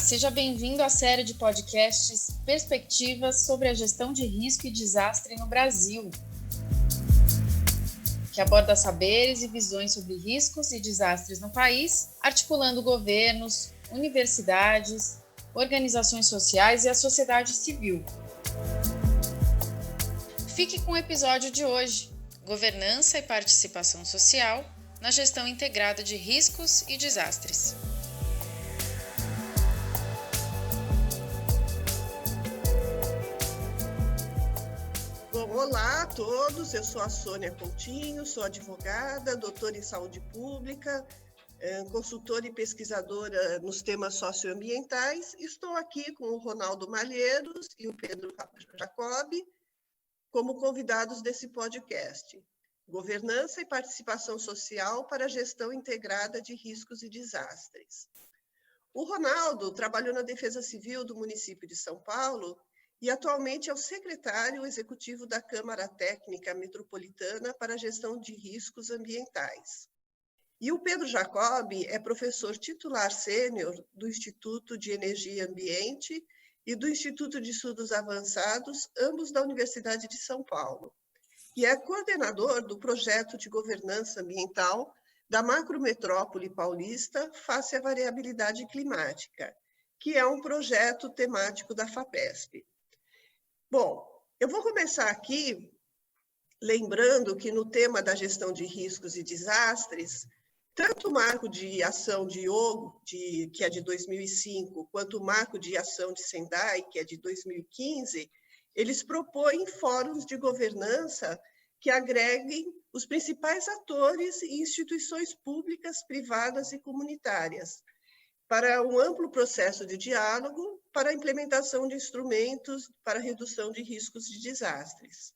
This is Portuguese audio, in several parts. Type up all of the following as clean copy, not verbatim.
seja bem-vindo à série de podcasts Perspectivas sobre a Gestão de Risco e Desastre no Brasil, que aborda saberes e visões sobre riscos e desastres no país, articulando governos, universidades, organizações sociais e a sociedade civil. Fique com o episódio de hoje: Governança e Participação Social na Gestão Integrada de Riscos e Desastres. Olá a todos, eu sou a Sônia Coutinho, sou advogada, doutora em saúde pública, consultora e pesquisadora nos temas socioambientais. Estou aqui com o Ronaldo Malheiros e o Pedro Jacobi como convidados desse podcast, Governança e Participação Social para a Gestão Integrada de Riscos e Desastres. O Ronaldo trabalhou na Defesa Civil do município de São Paulo e atualmente é o secretário executivo da Câmara Técnica Metropolitana para a Gestão de Riscos Ambientais. E o Pedro Jacobi é professor titular sênior do Instituto de Energia e Ambiente e do Instituto de Estudos Avançados, ambos da Universidade de São Paulo, e é coordenador do projeto de governança ambiental da macrometrópole paulista face à variabilidade climática, que é um projeto temático da FAPESP. Bom, eu vou começar aqui lembrando que no tema da gestão de riscos e desastres, tanto o marco de ação de IOGO, que é de 2005, quanto o marco de ação de Sendai, que é de 2015, eles propõem fóruns de governança que agreguem os principais atores e instituições públicas, privadas e comunitárias, para um amplo processo de diálogo, para a implementação de instrumentos para a redução de riscos de desastres.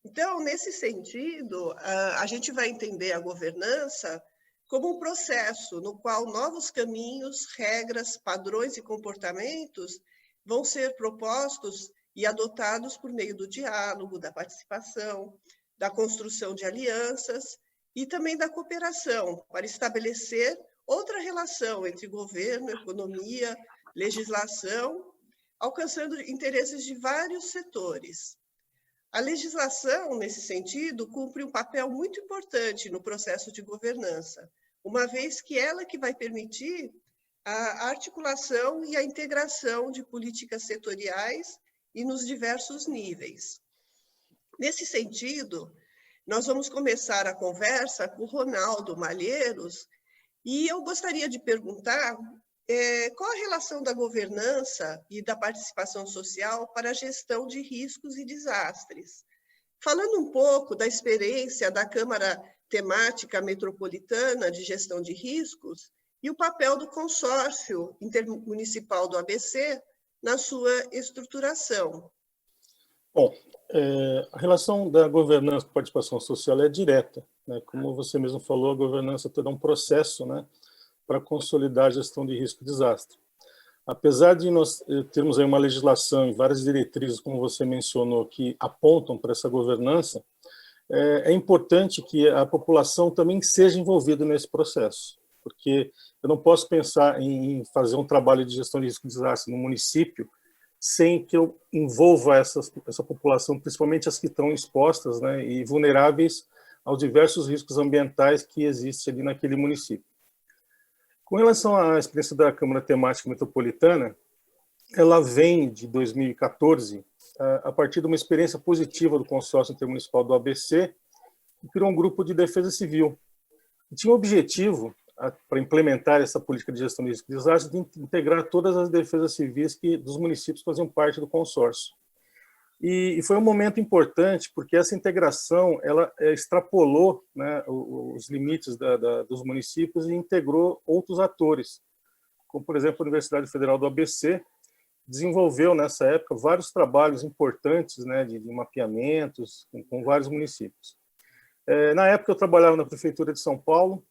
Então, nesse sentido, a gente vai entender a governança como um processo no qual novos caminhos, regras, padrões e comportamentos vão ser propostos e adotados por meio do diálogo, da participação, da construção de alianças e também da cooperação, para estabelecer outra relação entre governo, economia, legislação, alcançando interesses de vários setores. A legislação, nesse sentido, cumpre um papel muito importante no processo de governança, uma vez que ela que vai permitir a articulação e a integração de políticas setoriais e nos diversos níveis. Nesse sentido, nós vamos começar a conversa com o Ronaldo Malheiros, e eu gostaria de perguntar qual a relação da governança e da participação social para a gestão de riscos e desastres. Falando um pouco da experiência da Câmara Temática Metropolitana de Gestão de Riscos e o papel do consórcio intermunicipal do ABC na sua estruturação. Bom, a relação da governança com a participação social é direta, né? Como você mesmo falou, a governança é todo um processo, né, para consolidar a gestão de risco e desastre. Apesar de nós termos aí uma legislação e várias diretrizes, como você mencionou, que apontam para essa governança, é importante que a população também seja envolvida nesse processo, porque eu não posso pensar em fazer um trabalho de gestão de risco e desastre no município sem que eu envolva essa população, principalmente as que estão expostas, né, e vulneráveis aos diversos riscos ambientais que existem ali naquele município. Com relação à experiência da Câmara Temática Metropolitana, ela vem de 2014, a partir de uma experiência positiva do consórcio intermunicipal do ABC, que criou um grupo de defesa civil. E tinha o objetivo, para implementar essa política de gestão de risco e desastre, de integrar todas as defesas civis dos municípios que faziam parte do consórcio. E foi um momento importante, porque essa integração ela extrapolou, né, os limites dos municípios e integrou outros atores, como, por exemplo, a Universidade Federal do ABC, desenvolveu, nessa época, vários trabalhos importantes, né, de mapeamentos com vários municípios. Na época, eu trabalhava na Prefeitura de São Paulo,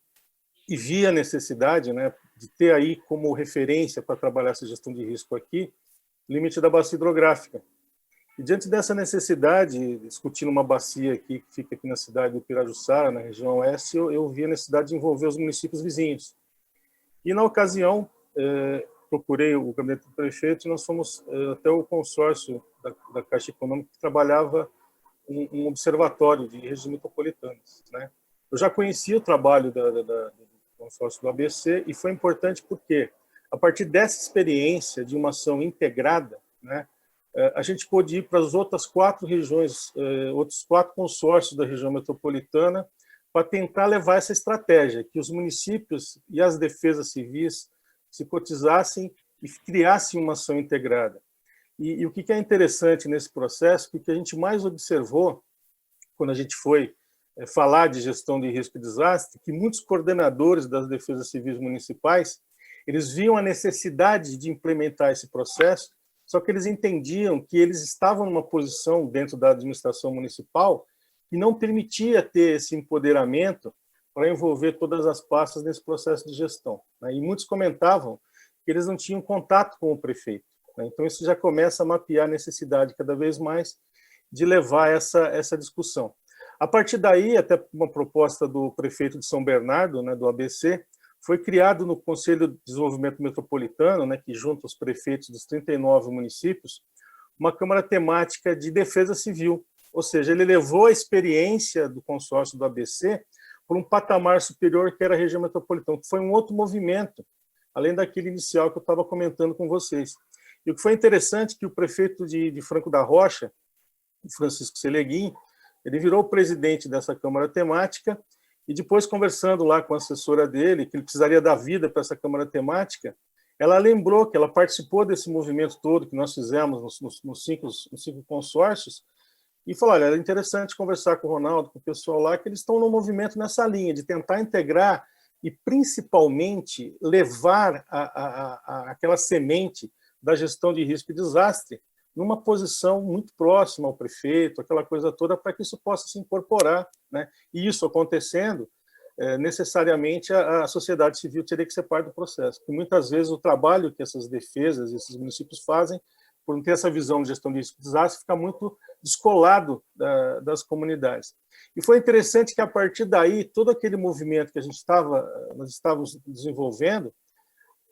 e via a necessidade, né, de ter aí como referência para trabalhar essa gestão de risco aqui, o limite da bacia hidrográfica. E diante dessa necessidade, discutindo uma bacia aqui, que fica aqui na cidade do Pirajussara, na região oeste, eu vi a necessidade de envolver os municípios vizinhos. E na ocasião, procurei o gabinete do prefeito e nós fomos até o consórcio da Caixa Econômica, que trabalhava um observatório de regiões metropolitanas, né? Eu já conhecia o trabalho do consórcio do ABC e foi importante porque, a partir dessa experiência de uma ação integrada, né, a gente pôde ir para as outras 4 regiões, outros 4 consórcios da região metropolitana, para tentar levar essa estratégia, que os municípios e as defesas civis se cotizassem e criassem uma ação integrada. E o que é interessante nesse processo, que o que a gente mais observou, quando a gente foi falar de gestão de risco e desastre, que muitos coordenadores das defesas civis municipais, eles viam a necessidade de implementar esse processo, só que eles entendiam que eles estavam numa posição dentro da administração municipal que não permitia ter esse empoderamento para envolver todas as pastas nesse processo de gestão, né? E muitos comentavam que eles não tinham contato com o prefeito, né? Então, isso já começa a mapear a necessidade cada vez mais de levar essa discussão. A partir daí, até uma proposta do prefeito de São Bernardo, né, do ABC, foi criado no Conselho de Desenvolvimento Metropolitano, né, que junta os prefeitos dos 39 municípios, uma Câmara temática de defesa civil. Ou seja, ele levou a experiência do consórcio do ABC para um patamar superior, que era a região metropolitana, que foi um outro movimento, além daquele inicial que eu estava comentando com vocês. E o que foi interessante é que o prefeito de Franco da Rocha, Francisco Seleguin, ele virou o presidente dessa Câmara temática, e depois, conversando lá com a assessora dele, que ele precisaria dar vida para essa Câmara temática, ela lembrou que ela participou desse movimento todo que nós fizemos nos 5 consórcios, e falou, olha, é interessante conversar com o Ronaldo, com o pessoal lá, que eles estão no movimento nessa linha, de tentar integrar e, principalmente, levar aquela semente da gestão de risco e desastre numa posição muito próxima ao prefeito, aquela coisa toda, para que isso possa se incorporar, né? E isso acontecendo, necessariamente a sociedade civil teria que ser parte do processo, porque muitas vezes o trabalho que essas defesas, esses municípios fazem, por não ter essa visão de gestão de risco e desastre, fica muito descolado das comunidades. E foi interessante que, a partir daí, todo aquele movimento que nós estávamos desenvolvendo,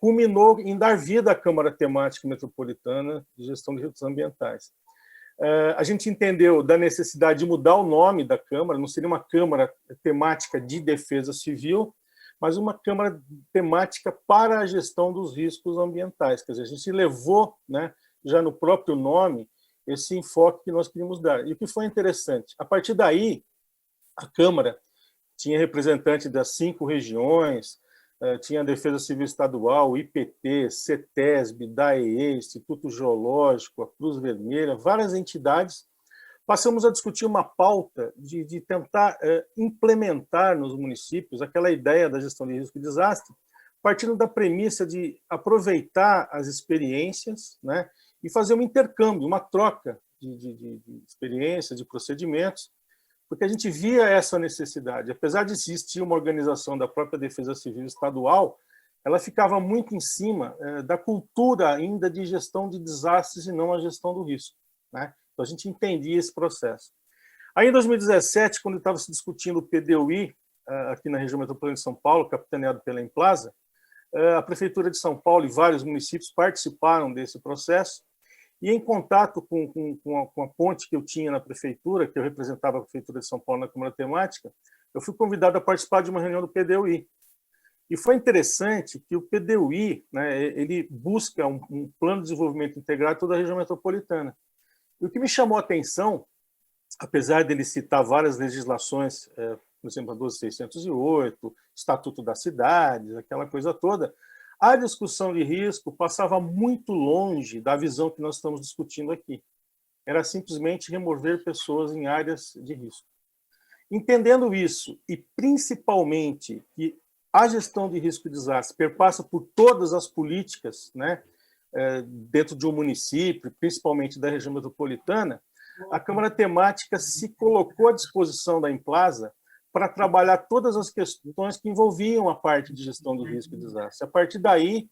culminou em dar vida à Câmara Temática Metropolitana de Gestão de Riscos Ambientais. A gente entendeu da necessidade de mudar o nome da Câmara, não seria uma Câmara temática de defesa civil, mas uma Câmara temática para a gestão dos riscos ambientais. Quer dizer, a gente levou, né, já no próprio nome, esse enfoque que nós queríamos dar. E o que foi interessante, a partir daí, a Câmara tinha representante das 5 regiões, tinha a Defesa Civil Estadual, IPT, CETESB, DAEE, Instituto Geológico, a Cruz Vermelha, várias entidades. Passamos a discutir uma pauta de tentar implementar nos municípios aquela ideia da gestão de risco e desastre, partindo da premissa de aproveitar as experiências, né, e fazer um intercâmbio, uma troca de experiências, de procedimentos, porque a gente via essa necessidade. Apesar de existir uma organização da própria Defesa Civil Estadual, ela ficava muito em cima da cultura ainda de gestão de desastres e não a gestão do risco, né? Então, a gente entendia esse processo. Aí, em 2017, quando estava se discutindo o PDUI, aqui na região metropolitana de São Paulo, capitaneado pela Emplasa, a Prefeitura de São Paulo e vários municípios participaram desse processo, e em contato com a ponte que eu tinha na prefeitura, que eu representava a Prefeitura de São Paulo na Câmara Temática, eu fui convidado a participar de uma reunião do PDUI. E foi interessante que o PDUI, né, ele busca um plano de desenvolvimento integrado em toda a região metropolitana. E o que me chamou a atenção, apesar dele citar várias legislações, por exemplo, a 12.608, Estatuto das Cidades, aquela coisa toda, a discussão de risco passava muito longe da visão que nós estamos discutindo aqui. Era simplesmente remover pessoas em áreas de risco. Entendendo isso, e principalmente que a gestão de risco e desastre perpassa por todas as políticas, né, dentro de um município, principalmente da região metropolitana, a Câmara Temática se colocou à disposição da Emplasa para trabalhar todas as questões que envolviam a parte de gestão de risco e desastre. A partir daí,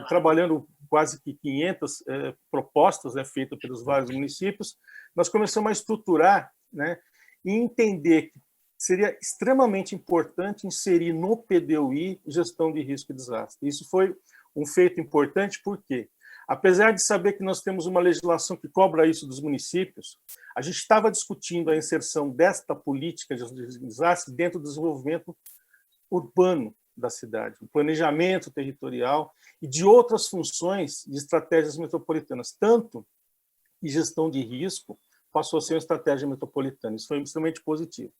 trabalhando quase que 500 propostas, né, feitas pelos vários municípios, nós começamos a estruturar, né, e entender que seria extremamente importante inserir no PDUI gestão de risco e desastre. Isso foi um feito importante, por quê? Apesar de saber que nós temos uma legislação que cobra isso dos municípios, a gente estava discutindo a inserção desta política de desastre dentro do desenvolvimento urbano da cidade, o planejamento territorial e de outras funções de estratégias metropolitanas, tanto que gestão de risco passou a ser uma estratégia metropolitana. Isso foi extremamente positivo.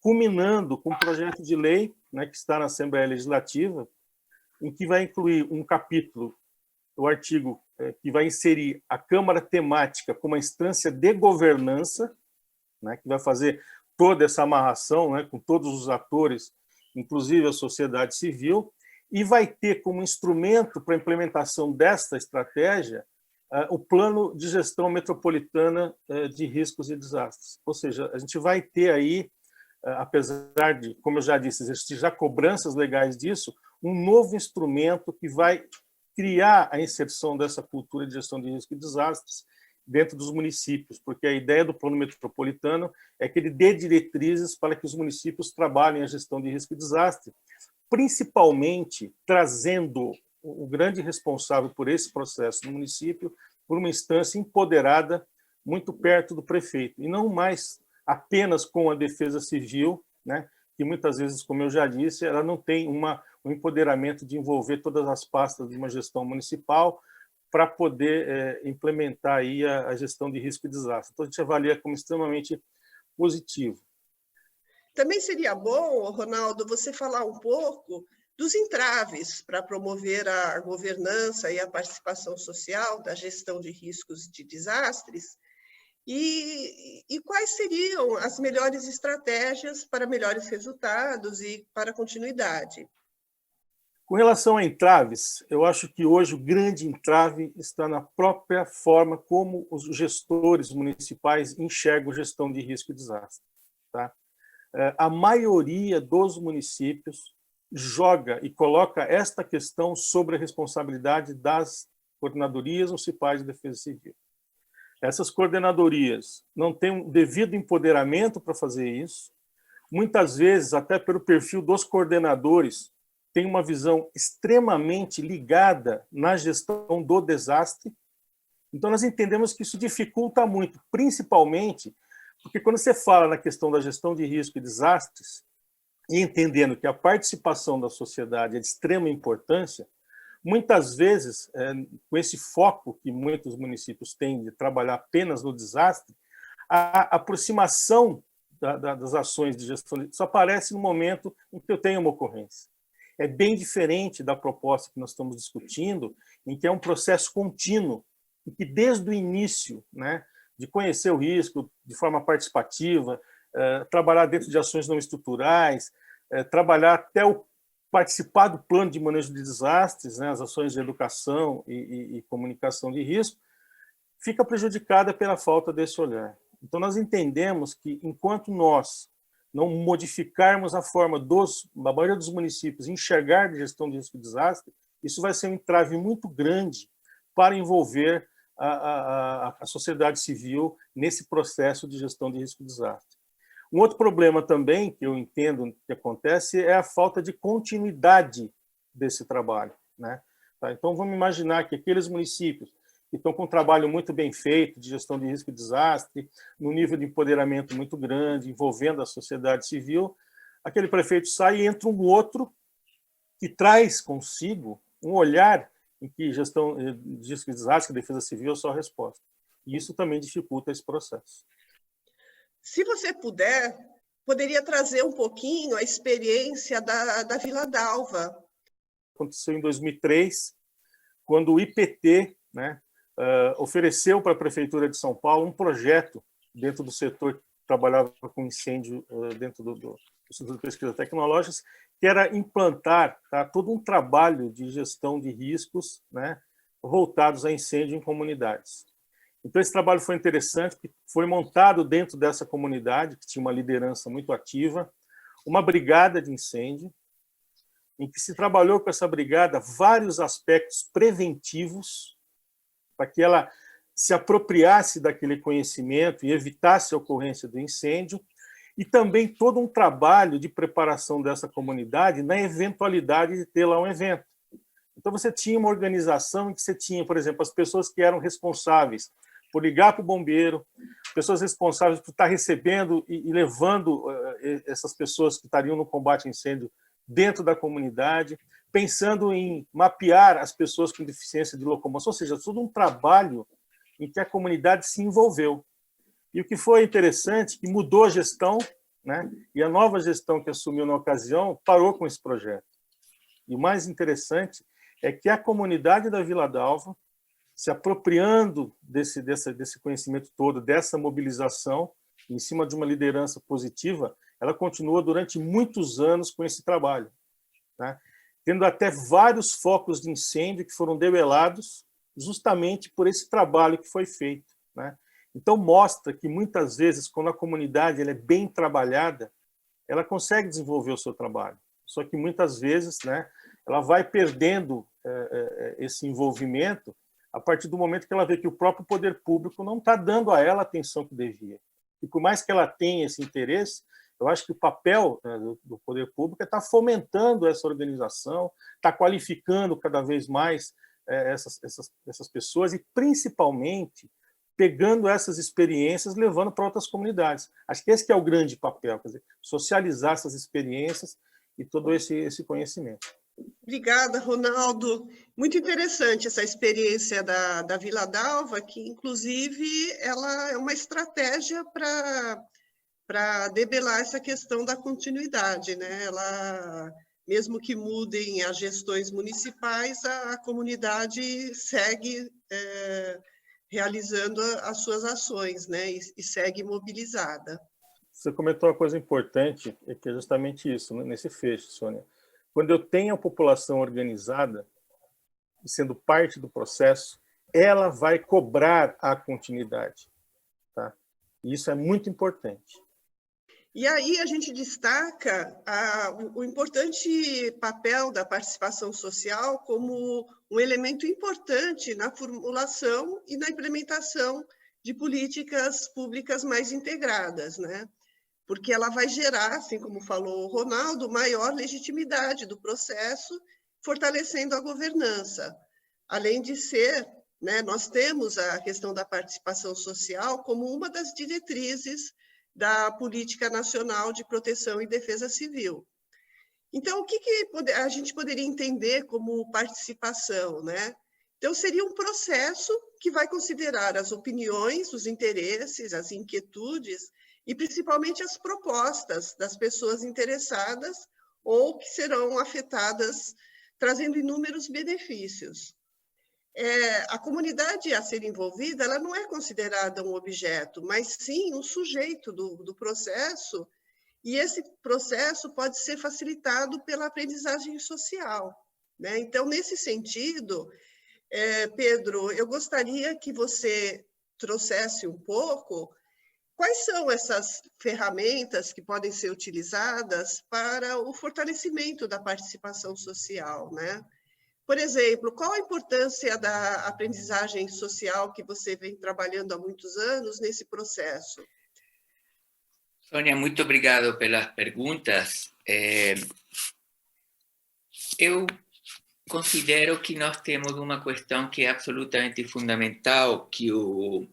Culminando com um projeto de lei, né, que está na Assembleia Legislativa, em que vai incluir um capítulo, o artigo que vai inserir a Câmara Temática como uma instância de governança, né, que vai fazer toda essa amarração, né, com todos os atores, inclusive a sociedade civil, e vai ter como instrumento para a implementação desta estratégia o Plano de Gestão Metropolitana de Riscos e Desastres. Ou seja, a gente vai ter aí, apesar de, como eu já disse, existir já cobranças legais disso, um novo instrumento que vai criar a inserção dessa cultura de gestão de risco e desastres dentro dos municípios, porque a ideia do plano metropolitano é que ele dê diretrizes para que os municípios trabalhem a gestão de risco e desastre, principalmente trazendo o grande responsável por esse processo no município por uma instância empoderada muito perto do prefeito, e não mais apenas com a defesa civil, né, que muitas vezes, como eu já disse, ela não tem um empoderamento de envolver todas as pastas de uma gestão municipal para poder implementar aí a gestão de risco e desastre. Então, a gente avalia como extremamente positivo. Também seria bom, Ronaldo, você falar um pouco dos entraves para promover a governança e a participação social da gestão de riscos de desastres e quais seriam as melhores estratégias para melhores resultados e para continuidade. Com relação a entraves, eu acho que hoje o grande entrave está na própria forma como os gestores municipais enxergam gestão de risco e desastre. Tá? A maioria dos municípios joga e coloca esta questão sobre a responsabilidade das coordenadorias municipais de defesa civil. Essas coordenadorias não têm um devido empoderamento para fazer isso. Muitas vezes, até pelo perfil dos coordenadores, tem uma visão extremamente ligada na gestão do desastre. Então, nós entendemos que isso dificulta muito, principalmente porque quando você fala na questão da gestão de risco e desastres, e entendendo que a participação da sociedade é de extrema importância, muitas vezes, com esse foco que muitos municípios têm de trabalhar apenas no desastre, a aproximação das ações de gestão só aparece no momento em que eu tenho uma ocorrência. É bem diferente da proposta que nós estamos discutindo, em que é um processo contínuo, em que desde o início, né, de conhecer o risco de forma participativa, trabalhar dentro de ações não estruturais, trabalhar até participar do plano de manejo de desastres, né, as ações de educação e comunicação de risco, fica prejudicada pela falta desse olhar. Então, nós entendemos que, enquanto nós não modificarmos a forma da maioria dos municípios enxergar de gestão de risco e desastre, isso vai ser um entrave muito grande para envolver a sociedade civil nesse processo de gestão de risco e desastre. Um outro problema também, que eu entendo que acontece, é a falta de continuidade desse trabalho, né? Então, vamos imaginar que aqueles municípios que estão com um trabalho muito bem feito de gestão de risco e desastre, no nível de empoderamento muito grande, envolvendo a sociedade civil, aquele prefeito sai e entra um outro que traz consigo um olhar em que gestão de risco e desastre, defesa civil é só a resposta. E isso também dificulta esse processo. Se você puder, poderia trazer um pouquinho a experiência da Vila d'Alva. Aconteceu em 2003, quando o IPT, né, ofereceu para a Prefeitura de São Paulo um projeto dentro do setor que trabalhava com incêndio dentro do Instituto de Pesquisas Tecnológicas, que era implantar, tá, todo um trabalho de gestão de riscos, né, voltados a incêndio em comunidades. Então, esse trabalho foi interessante, porque foi montado dentro dessa comunidade, que tinha uma liderança muito ativa, uma brigada de incêndio, em que se trabalhou com essa brigada vários aspectos preventivos, para que ela se apropriasse daquele conhecimento e evitasse a ocorrência do incêndio, e também todo um trabalho de preparação dessa comunidade na eventualidade de ter lá um evento. Então, você tinha uma organização em que você tinha, por exemplo, as pessoas que eram responsáveis por ligar para o bombeiro, pessoas responsáveis por estar recebendo e levando essas pessoas que estariam no combate a incêndio dentro da comunidade, pensando em mapear as pessoas com deficiência de locomoção, ou seja, todo um trabalho em que a comunidade se envolveu. E o que foi interessante, que mudou a gestão, né? E a nova gestão que assumiu na ocasião parou com esse projeto. E o mais interessante é que a comunidade da Vila d'Alva, se apropriando desse conhecimento todo, dessa mobilização, em cima de uma liderança positiva, ela continua durante muitos anos com esse trabalho, né? Tendo até vários focos de incêndio que foram debelados justamente por esse trabalho que foi feito, né? Então, mostra que, muitas vezes, quando a comunidade ela é bem trabalhada, ela consegue desenvolver o seu trabalho. Só que, muitas vezes, né, ela vai perdendo esse envolvimento a partir do momento que ela vê que o próprio poder público não está dando a ela a atenção que devia. E, por mais que ela tenha esse interesse, eu acho que o papel, né, do poder público é estar fomentando essa organização, estar qualificando cada vez mais essas pessoas e, principalmente, pegando essas experiências, levando para outras comunidades. Acho que esse que é o grande papel, quer dizer, socializar essas experiências e todo esse conhecimento. Obrigada, Ronaldo. Muito interessante essa experiência da Vila d'Alva, que, inclusive, ela é uma estratégia para debelar essa questão da continuidade, né? Ela, mesmo que mudem as gestões municipais, a comunidade segue realizando as suas ações, né? E segue mobilizada. Você comentou uma coisa importante, que é justamente isso, né? Nesse fecho, Sônia. Quando eu tenho a população organizada, sendo parte do processo, ela vai cobrar a continuidade, tá? E isso é muito importante. E aí a gente destaca o importante papel da participação social como um elemento importante na formulação e na implementação de políticas públicas mais integradas, né? Porque ela vai gerar, assim como falou o Ronaldo, maior legitimidade do processo, fortalecendo a governança. Além de ser, né, nós temos a questão da participação social como uma das diretrizes da Política Nacional de Proteção e Defesa Civil. Então, o que a gente poderia entender como participação, né? Então, seria um processo que vai considerar as opiniões, os interesses, as inquietudes e, principalmente, as propostas das pessoas interessadas ou que serão afetadas, trazendo inúmeros benefícios. A comunidade a ser envolvida, ela não é considerada um objeto, mas sim um sujeito do processo, e esse processo pode ser facilitado pela aprendizagem social, né? Então, nesse sentido, Pedro, eu gostaria que você trouxesse um pouco quais são essas ferramentas que podem ser utilizadas para o fortalecimento da participação social, né? Por exemplo, qual a importância da aprendizagem social que você vem trabalhando há muitos anos nesse processo? Sônia, muito obrigado pelas perguntas. Eu considero que nós temos uma questão que é absolutamente fundamental, que o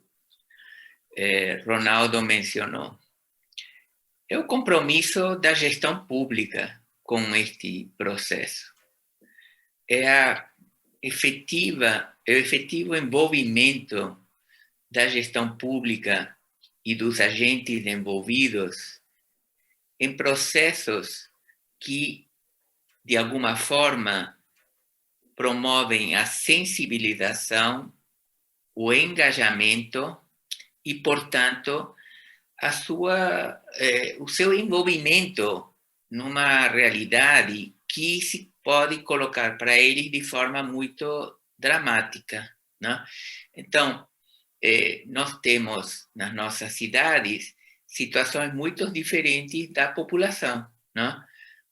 Ronaldo mencionou. É o compromisso da gestão pública com este processo. É o efetivo envolvimento da gestão pública e dos agentes envolvidos em processos que, de alguma forma, promovem a sensibilização, o engajamento e, portanto, o seu envolvimento numa realidade que se pode colocar para eles de forma muito dramática, né? Então, nós temos nas nossas cidades situações muito diferentes da população, né?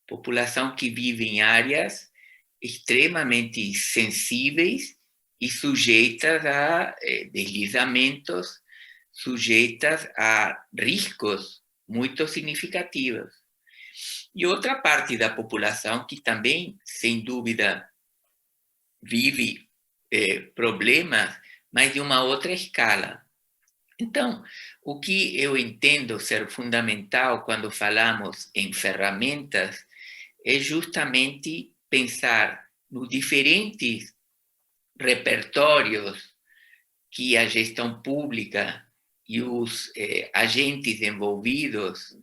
População que vive em áreas extremamente sensíveis e sujeitas a deslizamentos, sujeitas a riscos muito significativos. E outra parte da população que também, sem dúvida, vive problemas, mas de uma outra escala. Então, o que eu entendo ser fundamental quando falamos em ferramentas é justamente pensar nos diferentes repertórios que a gestão pública e os agentes envolvidos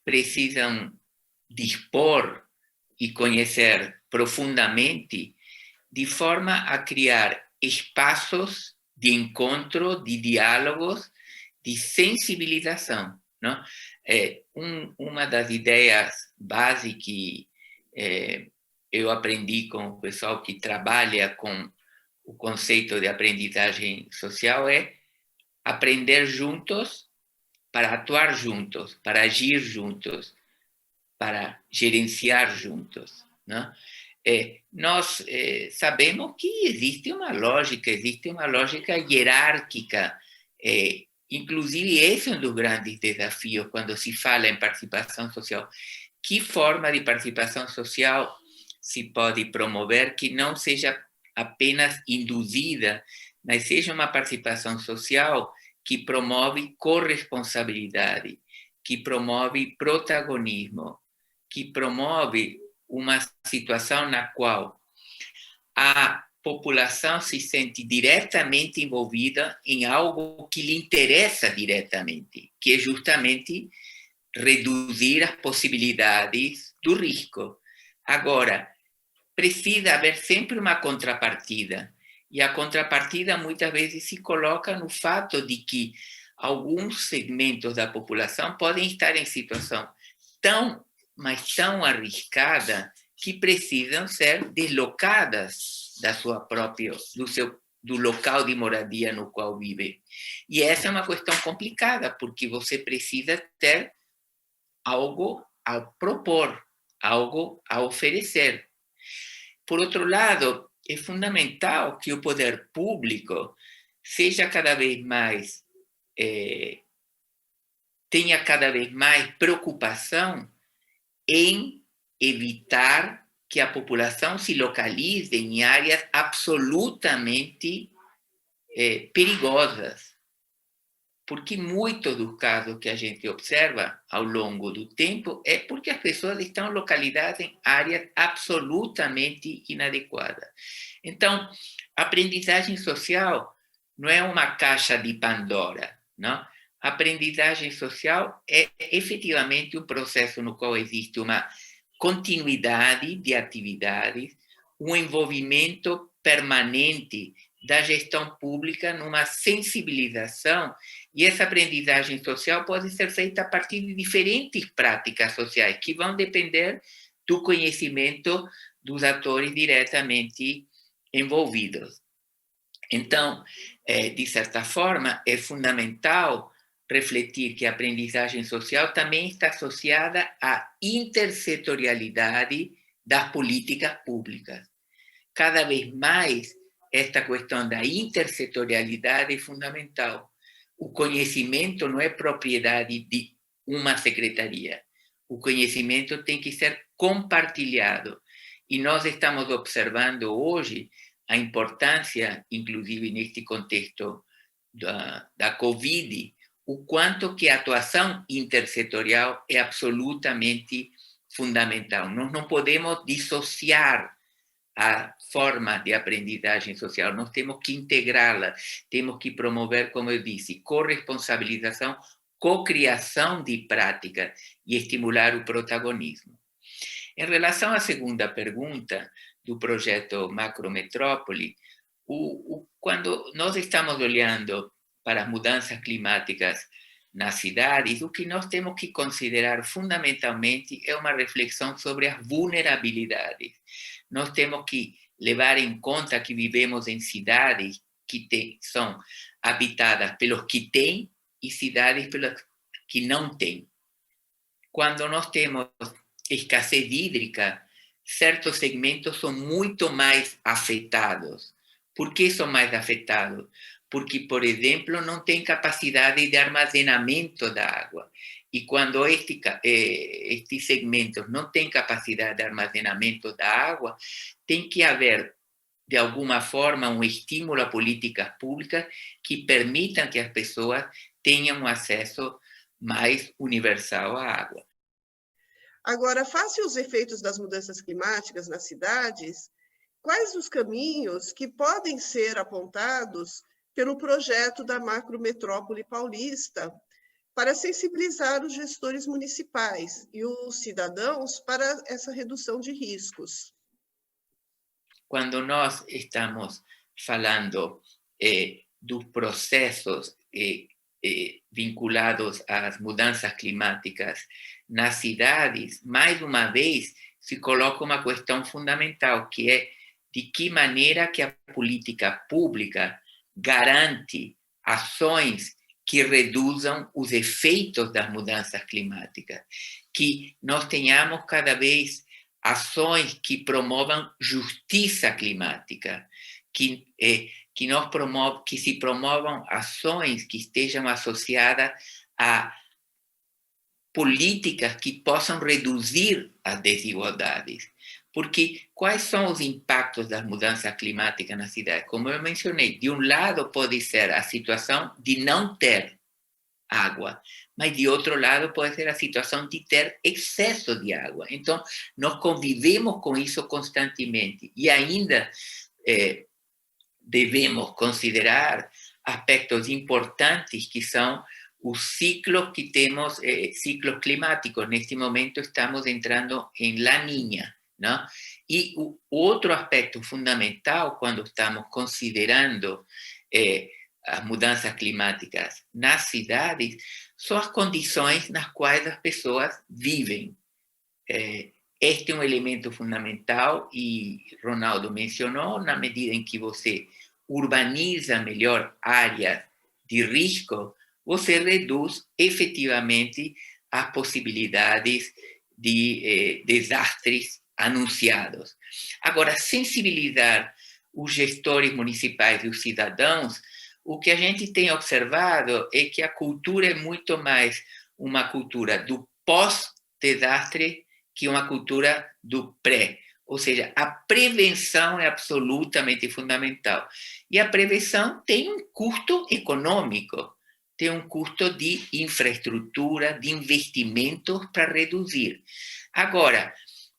precisam dispor e conhecer profundamente, de forma a criar espaços de encontro, de diálogos, de sensibilização. Não? Uma das ideias básicas que eu aprendi com o pessoal que trabalha com o conceito de aprendizagem social é aprender juntos para atuar juntos, para agir juntos, para gerenciar juntos. Não? Nós sabemos que existe uma lógica hierárquica. Inclusive, esse é um dos grandes desafios quando se fala em participação social. Que forma de participação social se pode promover que não seja apenas induzida, mas seja uma participação social que promove corresponsabilidade, que promove protagonismo, que promove uma situação na qual a população se sente diretamente envolvida em algo que lhe interessa diretamente, que é justamente reduzir as possibilidades do risco. Agora, precisa haver sempre uma contrapartida, e a contrapartida muitas vezes se coloca no fato de que alguns segmentos da população podem estar em situação tão arriscada que precisam ser deslocadas do local de moradia no qual vivem. E essa é uma questão complicada, porque você precisa ter algo a propor, algo a oferecer. Por outro lado, é fundamental que o poder público seja cada vez mais, tenha cada vez mais preocupação em evitar que a população se localize em áreas absolutamente perigosas. Porque muitos dos casos que a gente observa ao longo do tempo é porque as pessoas estão localizadas em áreas absolutamente inadequadas. Então, a aprendizagem social não é uma caixa de Pandora, não? A aprendizagem social é efetivamente um processo no qual existe uma continuidade de atividades, um envolvimento permanente da gestão pública numa sensibilização, e essa aprendizagem social pode ser feita a partir de diferentes práticas sociais que vão depender do conhecimento dos atores diretamente envolvidos. Então, de certa forma, é fundamental refletir que a aprendizagem social também está associada à intersetorialidade das políticas públicas. Cada vez mais, esta questão da intersetorialidade é fundamental. O conhecimento não é propriedade de uma secretaria. O conhecimento tem que ser compartilhado. E nós estamos observando hoje a importância, inclusive neste contexto da Covid, o quanto que a atuação intersetorial é absolutamente fundamental. Nós não podemos dissociar a forma de aprendizagem social, nós temos que integrá-la, temos que promover, como eu disse, corresponsabilização, cocriação de prática e estimular o protagonismo. Em relação à segunda pergunta do projeto Macrometrópole, quando nós estamos olhando para as mudanças climáticas nas cidades, o que nós temos que considerar fundamentalmente é uma reflexão sobre as vulnerabilidades. Nós temos que levar em conta que vivemos em cidades que são habitadas pelos que têm e cidades pelos que não têm. Quando nós temos escassez hídrica, certos segmentos são muito mais afetados. Por que são mais afetados? Porque, por exemplo, não tem capacidade de armazenamento da água. E quando estes segmentos não têm capacidade de armazenamento da água, tem que haver de alguma forma, um estímulo a políticas públicas que permitam que as pessoas tenham um acesso mais universal à água. Agora, face aos efeitos das mudanças climáticas nas cidades, quais os caminhos que podem ser apontados pelo projeto da Macrometrópole Paulista para sensibilizar os gestores municipais e os cidadãos para essa redução de riscos? Quando nós estamos falando dos processos vinculados às mudanças climáticas nas cidades, mais uma vez se coloca uma questão fundamental, que é de que maneira que a política pública garante ações que reduzam os efeitos das mudanças climáticas, que nós tenhamos cada vez ações que promovam justiça climática, que se promovam ações que estejam associadas a políticas que possam reduzir as desigualdades. Porque quais são os impactos das mudanças climáticas na cidade? Como eu mencionei, de um lado pode ser a situação de não ter água, mas de outro lado pode ser a situação de ter excesso de água. Então, nós convivemos com isso constantemente e ainda devemos considerar aspectos importantes que são os ciclos que temos, ciclos climáticos. Neste momento estamos entrando em La Niña, não? E o outro aspecto fundamental quando estamos considerando as mudanças climáticas nas cidades são as condições nas quais as pessoas vivem. Este é um elemento fundamental e Ronaldo mencionou, na medida em que você urbaniza melhor áreas de risco, você reduz efetivamente as possibilidades de desastres anunciados. Agora, sensibilizar os gestores municipais e os cidadãos, o que a gente tem observado é que a cultura é muito mais uma cultura do pós-desastre que uma cultura do pré. Ou seja, a prevenção é absolutamente fundamental. E a prevenção tem um custo econômico, tem um custo de infraestrutura, de investimentos para reduzir. Agora,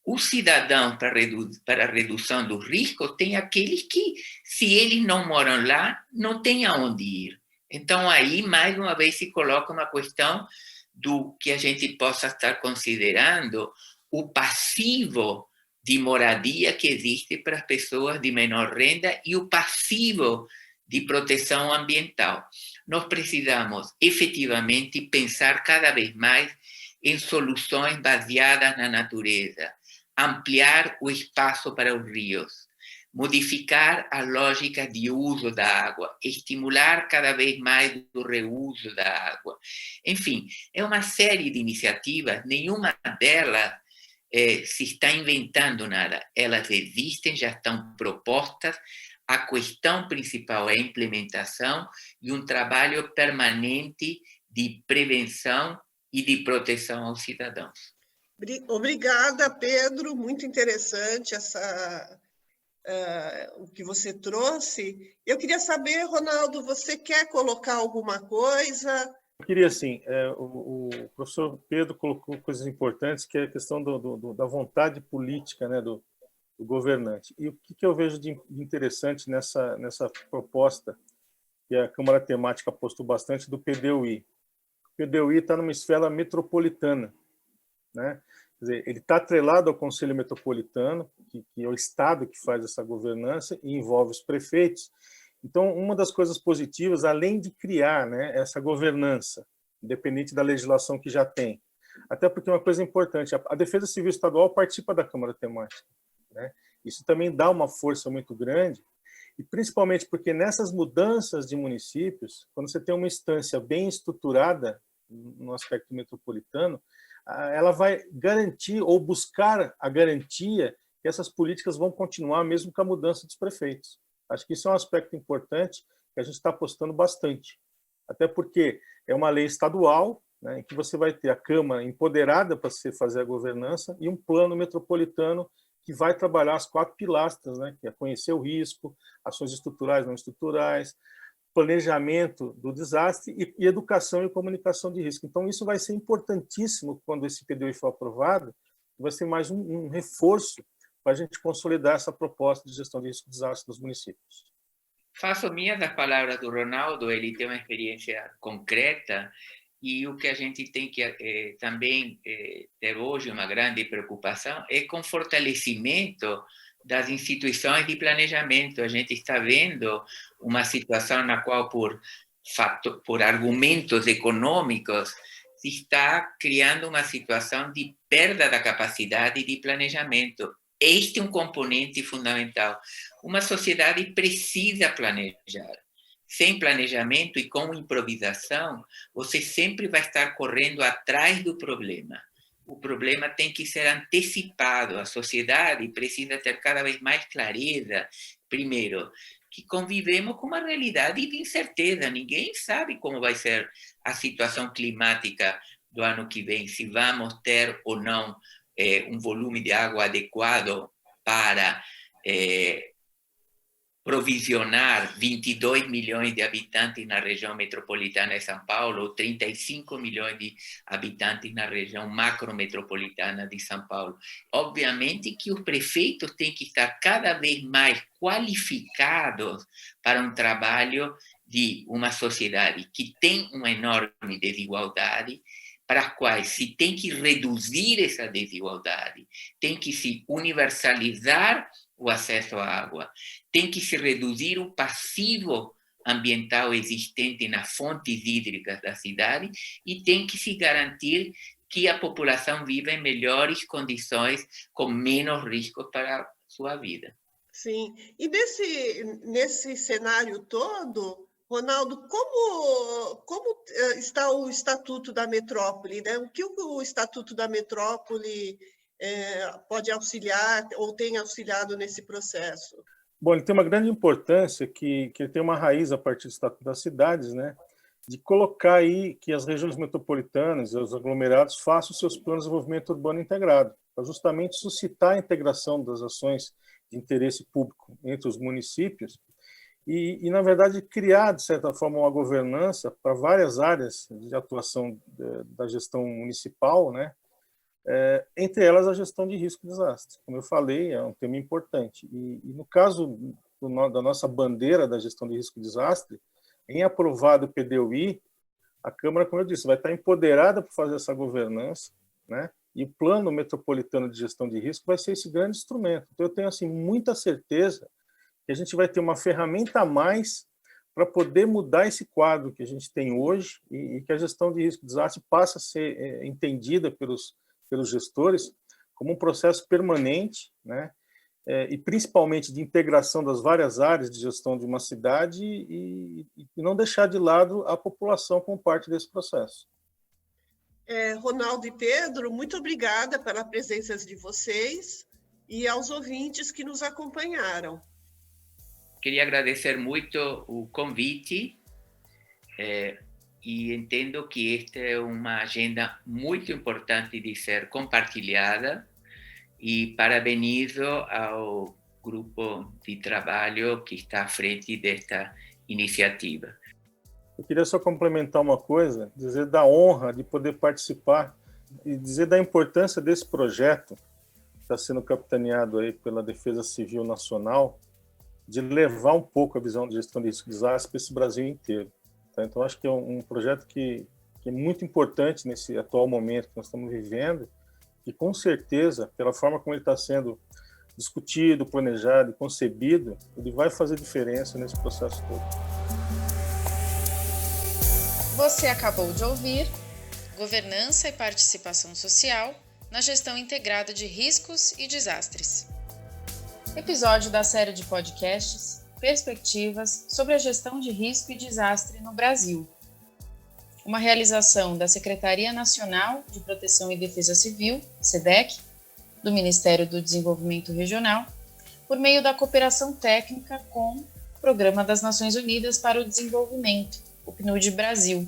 o cidadão, para a redução do risco, tem aqueles que, se eles não moram lá, não tem aonde ir. Então, aí, mais uma vez, se coloca uma questão do que a gente possa estar considerando o passivo de moradia que existe para as pessoas de menor renda e o passivo de proteção ambiental. Nós precisamos, efetivamente, pensar cada vez mais em soluções baseadas na natureza, ampliar o espaço para os rios, modificar a lógica de uso da água, estimular cada vez mais o reuso da água. Enfim, é uma série de iniciativas, nenhuma delas se está inventando nada. Elas existem, já estão propostas. A questão principal é a implementação e um trabalho permanente de prevenção e de proteção aos cidadãos. Obrigada, Pedro. Muito interessante o que você trouxe. Eu queria saber, Ronaldo, você quer colocar alguma coisa? Eu queria, sim. O professor Pedro colocou coisas importantes, que é a questão da vontade política, né, do governante. E o que eu vejo de interessante nessa proposta, que a Câmara Temática apostou bastante, do PDUI. O PDUI está numa esfera metropolitana, né? Quer dizer, ele está atrelado ao Conselho Metropolitano, que é o Estado que faz essa governança e envolve os prefeitos. Então, uma das coisas positivas, além de criar, né, essa governança, independente da legislação que já tem, até porque uma coisa importante, a Defesa Civil Estadual participa da Câmara Temática, né? Isso também dá uma força muito grande, e principalmente porque nessas mudanças de municípios, quando você tem uma instância bem estruturada no aspecto metropolitano, ela vai garantir ou buscar a garantia que essas políticas vão continuar mesmo com a mudança dos prefeitos. Acho que isso é um aspecto importante que a gente está apostando bastante, até porque é uma lei estadual, né, em que você vai ter a Câmara empoderada para fazer a governança e um plano metropolitano que vai trabalhar as 4 pilastras, né, que é conhecer o risco, ações estruturais, não estruturais, planejamento do desastre e educação e comunicação de risco. Então, isso vai ser importantíssimo quando esse PDUI for aprovado, vai ser mais um reforço para a gente consolidar essa proposta de gestão de risco de desastre dos municípios. Faço minhas as palavras do Ronaldo, ele tem uma experiência concreta, e o que a gente tem que também ter hoje uma grande preocupação é com o fortalecimento das instituições de planejamento. A gente está vendo uma situação na qual, por argumentos econômicos, se está criando uma situação de perda da capacidade de planejamento. Este é um componente fundamental. Uma sociedade precisa planejar. Sem planejamento e com improvisação, você sempre vai estar correndo atrás do problema. O problema tem que ser antecipado. A sociedade precisa ter cada vez mais clareza, primeiro, que convivemos com uma realidade de incerteza. Ninguém sabe como vai ser a situação climática do ano que vem, se vamos ter ou não um volume de água adequado para provisionar 22 milhões de habitantes na região metropolitana de São Paulo, ou 35 milhões de habitantes na região macrometropolitana de São Paulo. Obviamente que os prefeitos têm que estar cada vez mais qualificados para um trabalho de uma sociedade que tem uma enorme desigualdade, para as quais se tem que reduzir essa desigualdade, tem que se universalizar o acesso à água, tem que se reduzir o passivo ambiental existente nas fontes hídricas da cidade e tem que se garantir que a população viva em melhores condições, com menos riscos para a sua vida. Sim, e nesse cenário todo, Ronaldo, como está o Estatuto da Metrópole, né? O que o Estatuto da Metrópole pode auxiliar ou tem auxiliado nesse processo? Bom, ele tem uma grande importância que ele tem uma raiz a partir do Estatuto das Cidades, né? De colocar aí que as regiões metropolitanas e os aglomerados façam seus planos de desenvolvimento urbano integrado, para justamente suscitar a integração das ações de interesse público entre os municípios e, na verdade, criar, de certa forma, uma governança para várias áreas de atuação da gestão municipal, né? Entre elas a gestão de risco e desastre. Como eu falei, é um tema importante. E no caso da nossa bandeira da gestão de risco e desastre, em aprovado o PDUI, a Câmara, como eu disse, vai estar empoderada para fazer essa governança, né? E o Plano Metropolitano de Gestão de Risco vai ser esse grande instrumento. Então, eu tenho assim, muita certeza que a gente vai ter uma ferramenta a mais para poder mudar esse quadro que a gente tem hoje e que a gestão de risco e desastre passe a ser entendida pelos gestores como um processo permanente, né? E principalmente de integração das várias áreas de gestão de uma cidade e não deixar de lado a população como parte desse processo. Ronaldo e Pedro, muito obrigada pela presença de vocês e aos ouvintes que nos acompanharam. Queria agradecer muito o convite e entendo que esta é uma agenda muito importante de ser compartilhada e parabenizo ao grupo de trabalho que está à frente desta iniciativa. Eu queria só complementar uma coisa, dizer da honra de poder participar e dizer da importância desse projeto que está sendo capitaneado aí pela Defesa Civil Nacional, de levar um pouco a visão de gestão de risco de desastre para esse Brasil inteiro. Tá? Então, acho que é um projeto que é muito importante nesse atual momento que nós estamos vivendo e, com certeza, pela forma como ele está sendo discutido, planejado e concebido, ele vai fazer diferença nesse processo todo. Você acabou de ouvir Governança e Participação Social na Gestão Integrada de Riscos e Desastres. Episódio da série de podcasts Perspectivas sobre a Gestão de Risco e Desastre no Brasil. Uma realização da Secretaria Nacional de Proteção e Defesa Civil, SEDEC, do Ministério do Desenvolvimento Regional, por meio da cooperação técnica com o Programa das Nações Unidas para o Desenvolvimento, o PNUD Brasil,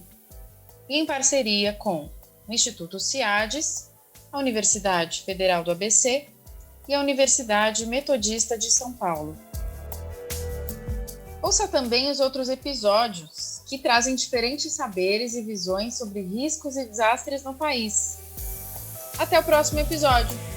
e em parceria com o Instituto CIADES, a Universidade Federal do ABC, e a Universidade Metodista de São Paulo. Ouça também os outros episódios, que trazem diferentes saberes e visões sobre riscos e desastres no país. Até o próximo episódio!